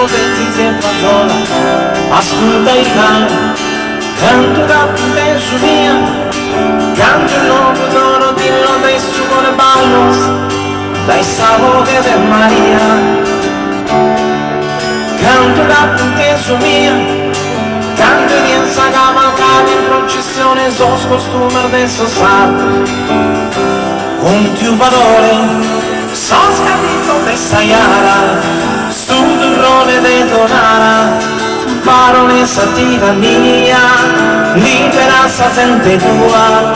potenzi sempre a sola, ascolta il cane, canto da punteggio mia, canto il nuovo tono di dai suone ballos, dai sabore de Maria, canto da punteggio mia, canto di essa cavalcata in processione, sos costumer de sosat, con tiu valore, sos capito de Sayara, stu durrone de Donara, baronessa tirannia, libera sa gente tua,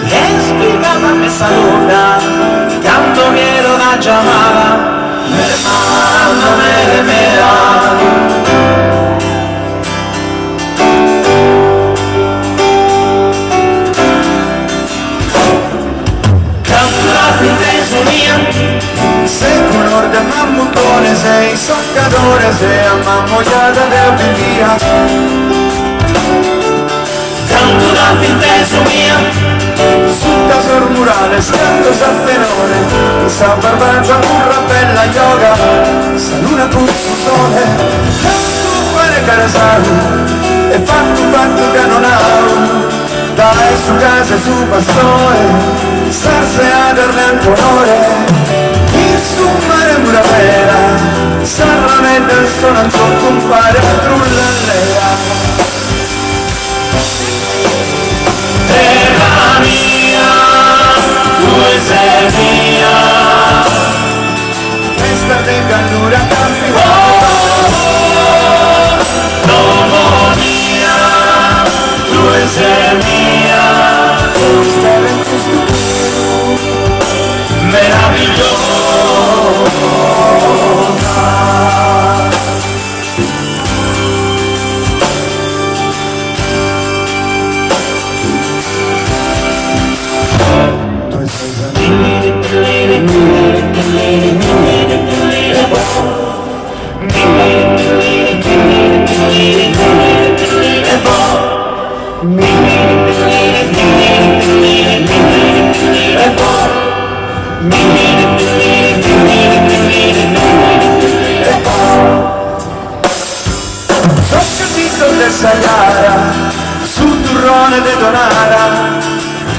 e spiegata me saluta, canto miero da Giamara, mere mera. Sei color de mammutone, sei soccatore, sei ammamogliata de via. Canto da finteso mia, sutta sul murale, scatto sa tenore, sa barbagia curra bella yoga, sa luna con su sole, canto buone carasaru, e fatto che non ha, dai su casa su pastore, sarse ad erlento onore. Su mare una vera, sarà nel sonanzo compare patrulla all'era. Terra mia, tu sei mia, festa de candura campi. Nomo mia, tu sei mia, stare in questo meraviglioso. Sayara, sul turrone de Donara,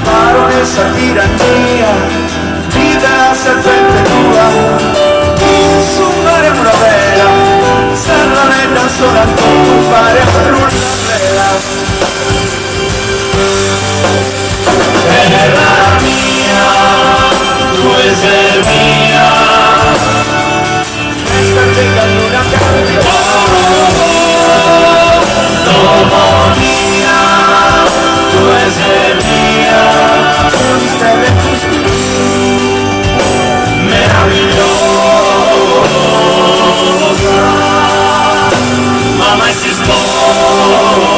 baronessa tirannia, libera serpente tua, su mare una vela, sarà nella sola a fare una vela. Terra mia, tu sei mia, festa de candura campi. Nomo mia, tu sei mia, stelle meravigliosa, ma mai si sposa,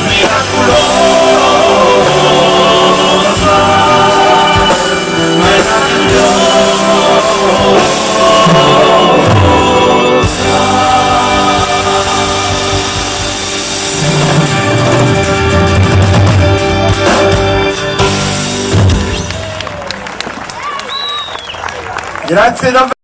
miracolosa, meravigliosa. Grazie davvero.